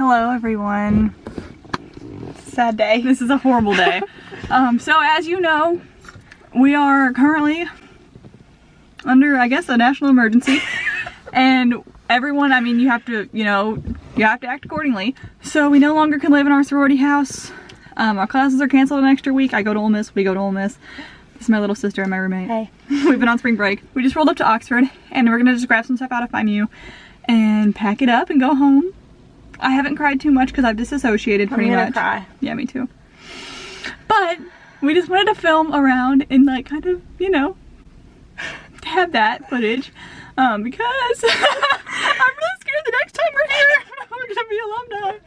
Hello everyone. Sad day. This is a horrible day. So as you know, we are currently under, I guess, a national emergency. And everyone, I mean, you have to act accordingly. So we no longer can live in our sorority house. Our classes are canceled an extra week. I go to Ole Miss, we go to Ole Miss. This is my little sister and my roommate. Hey. We've been on spring break. We just rolled up to Oxford and we're gonna just grab some stuff out of FIMU and pack it up and go home. I haven't cried too much because I've disassociated pretty much. I'm gonna cry. Yeah, me too. But we just wanted to film around and like kind of, you know, have that footage because I'm really scared the next time we're here we're gonna be alumni.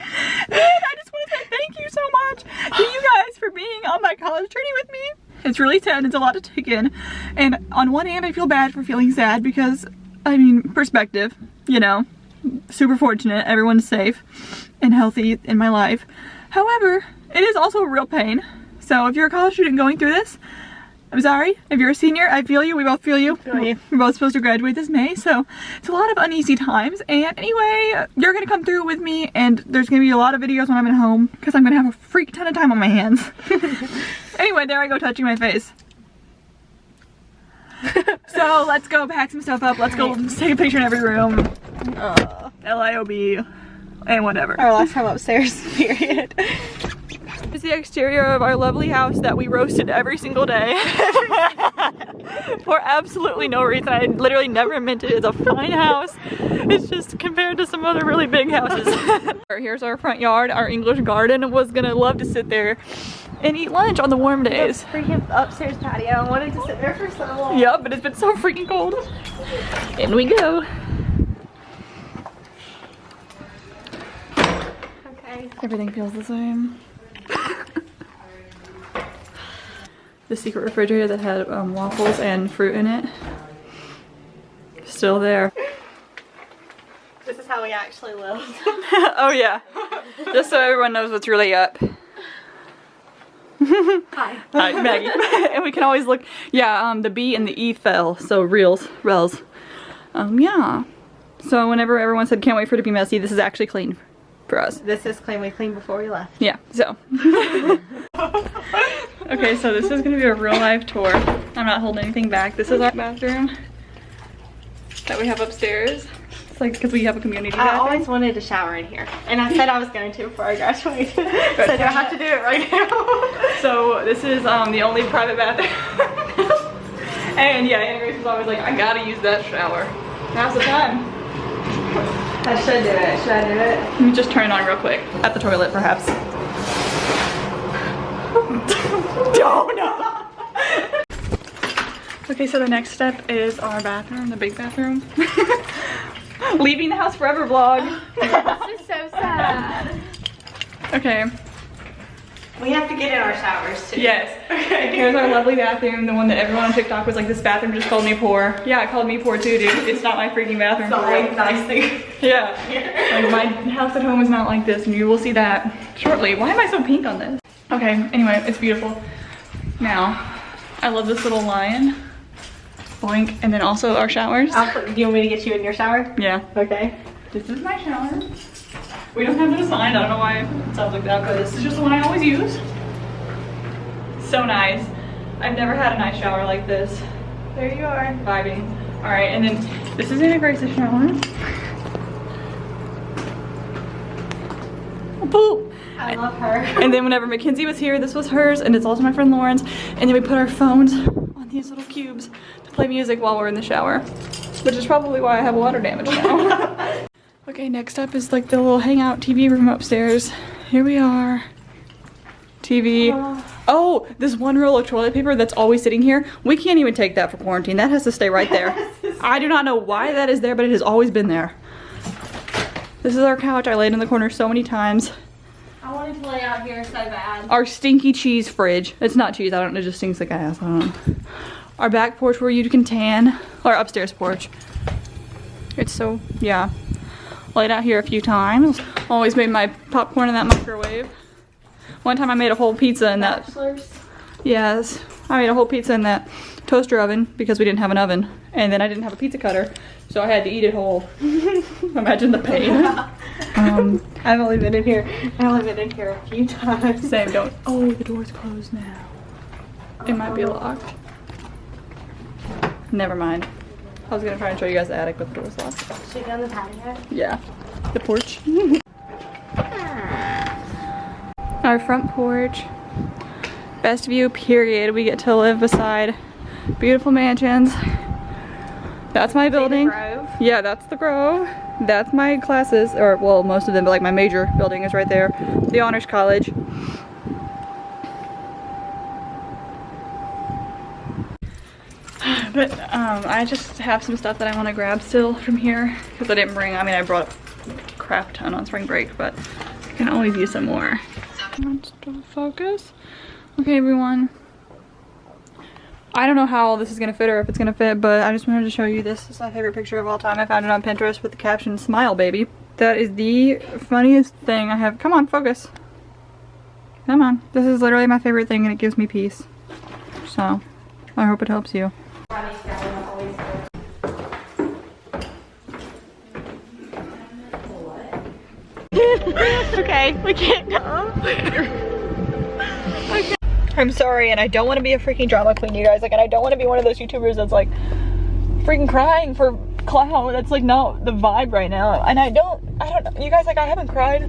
And I just want to say thank you so much to you guys for being on my college journey with me. It's really sad. It's a lot to take in. And on one hand, I feel bad for feeling sad because, I mean, perspective, you know. Super fortunate, everyone's safe and healthy in my life. However, it is also a real pain. So if you're a college student going through this, I'm sorry. If you're a senior, I feel you. We both feel you. We're both supposed to graduate this May, so it's a lot of uneasy times. And anyway, you're gonna come through with me and there's gonna be a lot of videos when I'm at home because I'm gonna have a freak ton of time on my hands. Anyway, there I go touching my face. So let's go pack some stuff up. Let's go take a picture in every room. LIOB and whatever. Our last time upstairs, period. This is the exterior of our lovely house that we roasted every single day. For absolutely no reason. I literally never meant it. It's a fine house. It's just compared to some other really big houses. Here's our front yard. Our English garden was gonna love to sit there and eat lunch on the warm days. Freaking upstairs patio. I wanted to sit there for so long. Yeah, but it's been so freaking cold. In we go. Okay. Everything feels the same. The secret refrigerator that had waffles and fruit in it. Still there. This is how we actually live. Oh yeah. Just so everyone knows what's really up. Hi. Hi, Maggie. And we can always look, yeah, the B and the E fell, so rels. Yeah. So whenever everyone said can't wait for it to be messy, this is actually clean for us. This is clean, we cleaned before we left. Yeah, so. Okay, so this is gonna be a real life tour. I'm not holding anything back. This is our bathroom that we have upstairs. It's like, because we have a community bathroom. I always wanted to shower in here. And I said I was going to before I graduated. So do I have to do it right now? So this is the only private bathroom. And yeah, Anna Grace was always like, I gotta use that shower. Now's the time. I should do it. Should I do it? Let me just turn it on real quick. At the toilet, perhaps. Oh no! Okay, so the next step is our bathroom, the big bathroom. Leaving the house forever vlog. This is so sad. Okay. We have to get in our showers too. Yes. Okay. Here's our lovely bathroom, the one that everyone on TikTok was like, this bathroom just called me poor. Yeah, it called me poor too, dude. It's not my freaking bathroom. It's not like nice thing. Yeah. Like my house at home is not like this, and you will see that shortly. Why am I so pink on this? Okay, anyway, it's beautiful. Now, I love this little lion. Boink, and then also our showers. Do you want me to get you in your shower? Yeah. Okay. This is my shower. We don't have no sign. I don't know why it sounds like that, but this is just the one I always use. So nice. I've never had a nice shower like this. There you are. Vibing. All right, and then this is Anna Grace's shower. Boop. I love her. And then whenever Mackenzie was here, this was hers, and it's also my friend Lauren's. And then we put our phones on these little cubes to play music while we're in the shower, which is probably why I have water damage now. Okay, next up is like the little hangout TV room upstairs. Here we are. TV. Oh, this one roll of toilet paper that's always sitting here. We can't even take that for quarantine. That has to stay right there. I do not know why that is there, but it has always been there. This is our couch. I laid in the corner so many times. I wanted to lay out here so bad. Our stinky cheese fridge. It's not cheese, I don't know, it just stinks like ass. I don't know. Our back porch where you can tan. Our upstairs porch. It's so, yeah. Laid out here a few times. Always made my popcorn in that microwave. One time I made a whole pizza in that. Bachelors? Yes. I made a whole pizza in that toaster oven because we didn't have an oven. And then I didn't have a pizza cutter. So I had to eat it whole. Imagine the pain. I've only been in here a few times. Same, don't. Oh, the door's closed now. It might be locked. Never mind. I was gonna try and show you guys the attic, but the door's locked. Should we go on the patio? Yeah. The porch. Our front porch. Best view, period. We get to live beside beautiful mansions. That's my building. Grove? Yeah, that's the Grove. That's my classes, or well, most of them, but like my major building is right there. The Honors College. But I just have some stuff that I want to grab still from here because I didn't bring. I mean, I brought a crap ton on spring break, but I can always use some more. Still focus. Okay, everyone. I don't know how this is gonna fit or if it's gonna fit, but I just wanted to show you this. This is my favorite picture of all time. I found it on Pinterest with the caption "Smile, baby." That is the funniest thing I have. Come on, focus. Come on. This is literally my favorite thing and it gives me peace. So, I hope it helps you. Okay, we can't go. Okay. I'm sorry, and I don't want to be a freaking drama queen, you guys. Like, and I don't want to be one of those YouTubers that's like freaking crying for clout. That's like not the vibe right now. And I don't know, you guys. Like, I haven't cried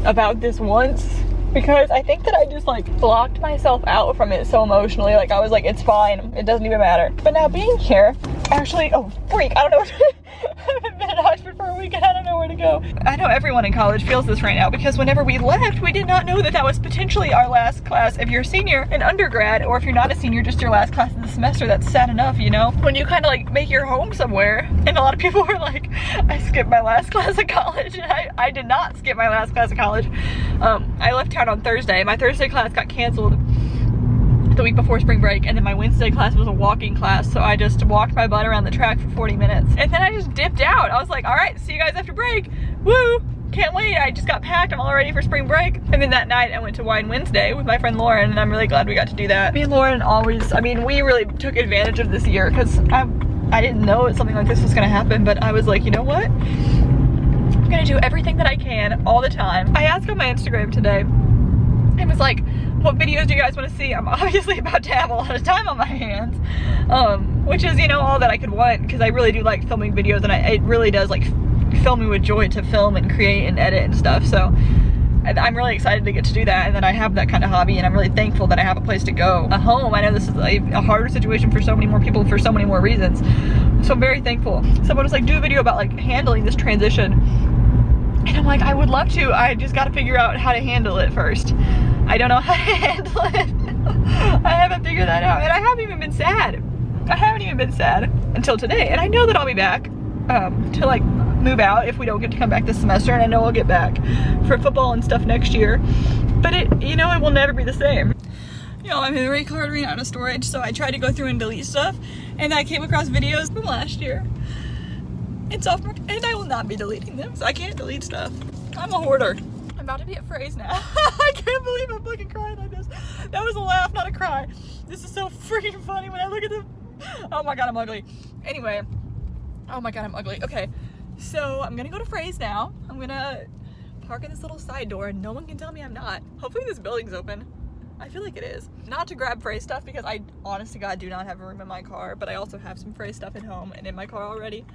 about this once because I think that I just like blocked myself out from it so emotionally. Like, I was like, it's fine, it doesn't even matter. But now being here, actually, oh freak, I don't know. I haven't been in Oxford for a week and I don't know where to go. I know everyone in college feels this right now because whenever we left, we did not know that that was potentially our last class. If you're a senior in undergrad, or if you're not a senior, just your last class of the semester. That's sad enough, you know? When you kind of like make your home somewhere, and a lot of people were like, I skipped my last class of college, and I did not skip my last class of college. I left town on Thursday. My Thursday class got canceled the week before spring break, and then my Wednesday class was a walking class, so I just walked my butt around the track for 40 minutes and then I just dipped out. I was like, all right, see you guys after break. Woo, can't wait. I just got packed, I'm all ready for spring break. And then that night I went to Wine Wednesday with my friend Lauren, and I'm really glad we got to do that. Me and Lauren always, I mean, we really took advantage of this year because I didn't know something like this was gonna happen, but I was like, you know what, I'm gonna do everything that I can all the time. I asked on my Instagram today and was like, what videos do you guys want to see? I'm obviously about to have a lot of time on my hands, which is, you know, all that I could want, because I really do like filming videos, and it really does like fill me with joy to film and create and edit and stuff. So I'm really excited to get to do that, and then I have that kind of hobby, and I'm really thankful that I have a place to go, a home. I know this is a harder situation for so many more people for so many more reasons, so I'm very thankful. Someone was like, do a video about like handling this transition, and I'm like, I would love to. I just got to figure out how to handle it first. I don't know how to handle it. I haven't figured that out, and I haven't even been sad. I haven't even been sad until today, and I know that I'll be back to like move out if we don't get to come back this semester, and I know I'll get back for football and stuff next year, but it, you know, it will never be the same. You know, my memory card ran out of storage, so I tried to go through and delete stuff, and I came across videos from last year in sophomore, and I will not be deleting them, so I can't delete stuff. I'm a hoarder. I'm about to be at Phrase now. I can't believe I'm fucking crying like this. That was a laugh, not a cry. This is so freaking funny when I look at them. Oh my god, I'm ugly. Anyway, oh my god, I'm ugly. Okay, so I'm gonna go to Phrase now. I'm gonna park in this little side door, and no one can tell me I'm not. Hopefully this building's open. I feel like it is. Not to grab Phrase stuff, because I, honest to God, do not have a room in my car, but I also have some Phrase stuff at home and in my car already.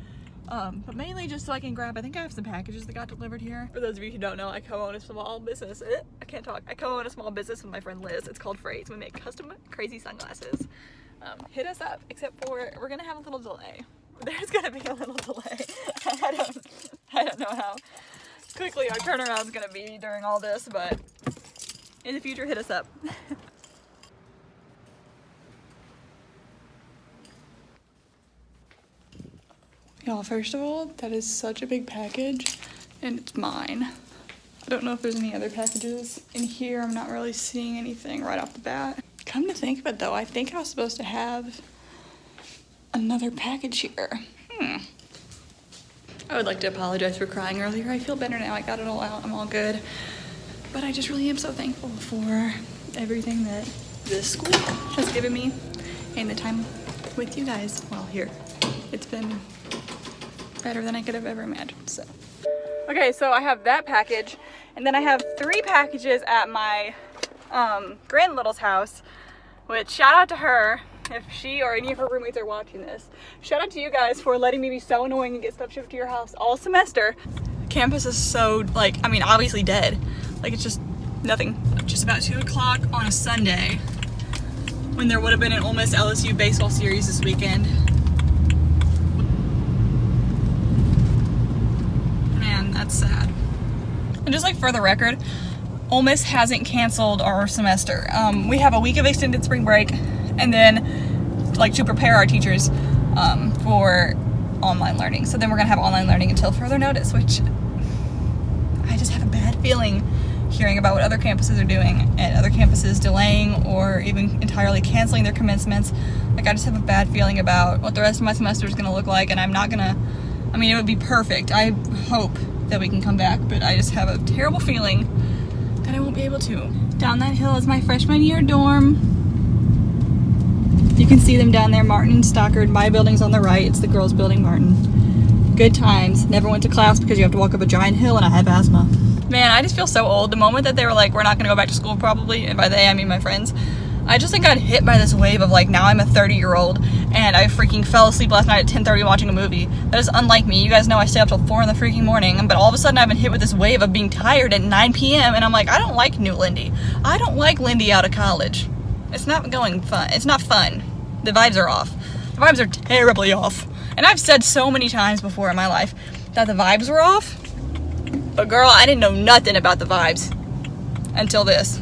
But mainly just so I can grab, I think I have some packages that got delivered here. For those of you who don't know, I co-own a small business. I can't talk. I co-own a small business with my friend Liz. It's called Phrase. We make custom crazy sunglasses. Hit us up, except for we're gonna have a little delay. There's gonna be a little delay. I don't know how quickly our turnaround's gonna be during all this, but in the future, hit us up. Y'all, first of all, that is such a big package, and it's mine. I don't know if there's any other packages in here. I'm not really seeing anything right off the bat. Come to think of it, though, I think I was supposed to have another package here. I would like to apologize for crying earlier. I feel better now. I got it all out. I'm all good. But I just really am so thankful for everything that this school has given me and the time with you guys while here. It's been better than I could have ever imagined, so. Okay, so I have that package, and then I have 3 packages at my grand little's house, which shout out to her if she or any of her roommates are watching this. Shout out to you guys for letting me be so annoying and get stuff shipped to your house all semester. Campus is so, like, I mean, obviously dead. Like, it's just nothing. Just about 2 o'clock on a Sunday when there would have been an Ole Miss LSU baseball series this weekend. Man, that's sad. And just like for the record, Ole Miss hasn't canceled our semester. We have a week of extended spring break, and then like to prepare our teachers for online learning. So then we're gonna have online learning until further notice, which I just have a bad feeling hearing about what other campuses are doing and other campuses delaying or even entirely canceling their commencements. Like, I just have a bad feeling about what the rest of my semester is gonna look like, and I'm not gonna, I mean, it would be perfect. I hope that we can come back, but I just have a terrible feeling that I won't be able to. Down that hill is my freshman year dorm. You can see them down there, Martin and Stockard. My building's on the right, it's the girls' building, Martin. Good times. Never went to class because you have to walk up a giant hill and I have asthma. Man, I just feel so old. The moment that they were like, we're not gonna go back to school probably, and by they I mean my friends, I just think got hit by this wave of like, now I'm a 30-year-old and I freaking fell asleep last night at 10:30 watching a movie. That is unlike me. You guys know I stay up till 4 in the freaking morning, but all of a sudden I've been hit with this wave of being tired at 9 p.m. and I'm like, I don't like new Lindy. I don't like Lindy out of college. It's not going fun. It's not fun. The vibes are off. The vibes are terribly off. And I've said so many times before in my life that the vibes were off, but girl, I didn't know nothing about the vibes until this.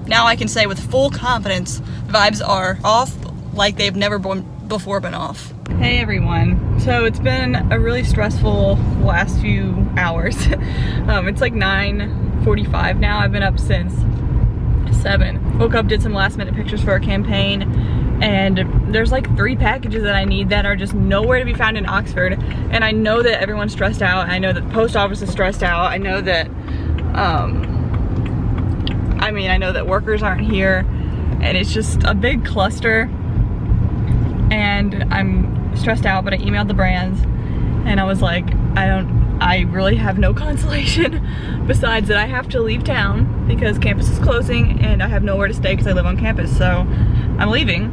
Now I can say with full confidence, vibes are off like they've never before been off. Hey everyone. So it's been a really stressful last few hours. It's like 9:45 now. I've been up since 7. Woke up, did some last minute pictures for our campaign, and there's like 3 packages that I need that are just nowhere to be found in Oxford. And I know that everyone's stressed out. I know that the post office is stressed out. I know that I know that workers aren't here, and it's just a big cluster, and I'm stressed out. But I emailed the brands and I was like, I really have no consolation besides that I have to leave town because campus is closing and I have nowhere to stay because I live on campus. So I'm leaving,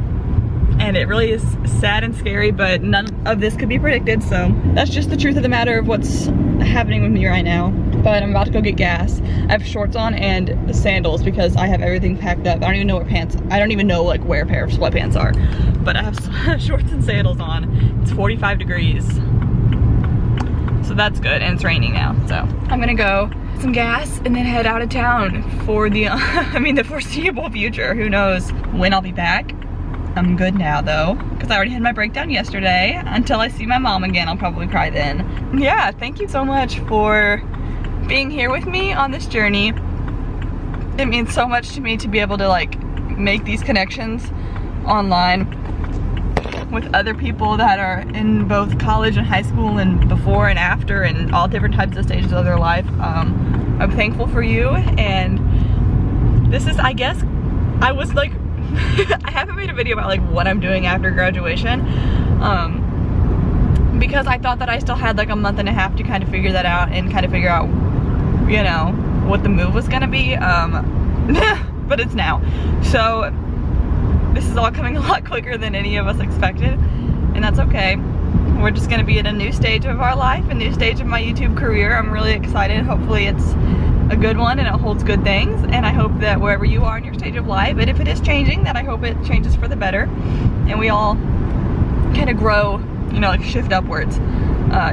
and it really is sad and scary, but none of this could be predicted. So that's just the truth of the matter of what's happening with me right now. But I'm about to go get gas. I have shorts on and sandals because I have everything packed up. I don't even know I don't even know like where a pair of sweatpants are, but I have shorts and sandals on. It's 45 degrees. So that's good, and it's raining now. So I'm gonna go get some gas and then head out of town for the, the foreseeable future. Who knows when I'll be back. I'm good now though, because I already had my breakdown yesterday. Until I see my mom again, I'll probably cry then. Yeah, thank you so much for being here with me on this journey. It means so much to me to be able to like make these connections online with other people that are in both college and high school and before and after and all different types of stages of their life. I'm thankful for you, and this is, I guess, I was like, I haven't made a video about like what I'm doing after graduation because I thought that I still had like a month and a half to kind of figure that out and kind of figure out, you know, what the move was gonna be, but it's now. So this is all coming a lot quicker than any of us expected, and that's okay. We're just gonna be at a new stage of our life, a new stage of my YouTube career. I'm really excited. Hopefully it's a good one and it holds good things, and I hope that wherever you are in your stage of life, and if it is changing, that I hope it changes for the better and we all kind of grow, you know, like shift upwards,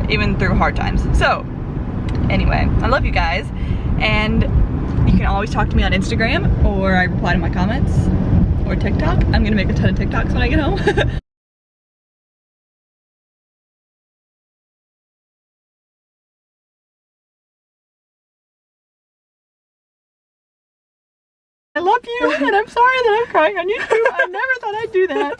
even through hard times. So anyway, I love you guys, and you can always talk to me on Instagram, or I reply to my comments, or TikTok. I'm gonna make a ton of TikToks when I get home. I love you, and I'm sorry that I'm crying on YouTube. I never thought I'd do that.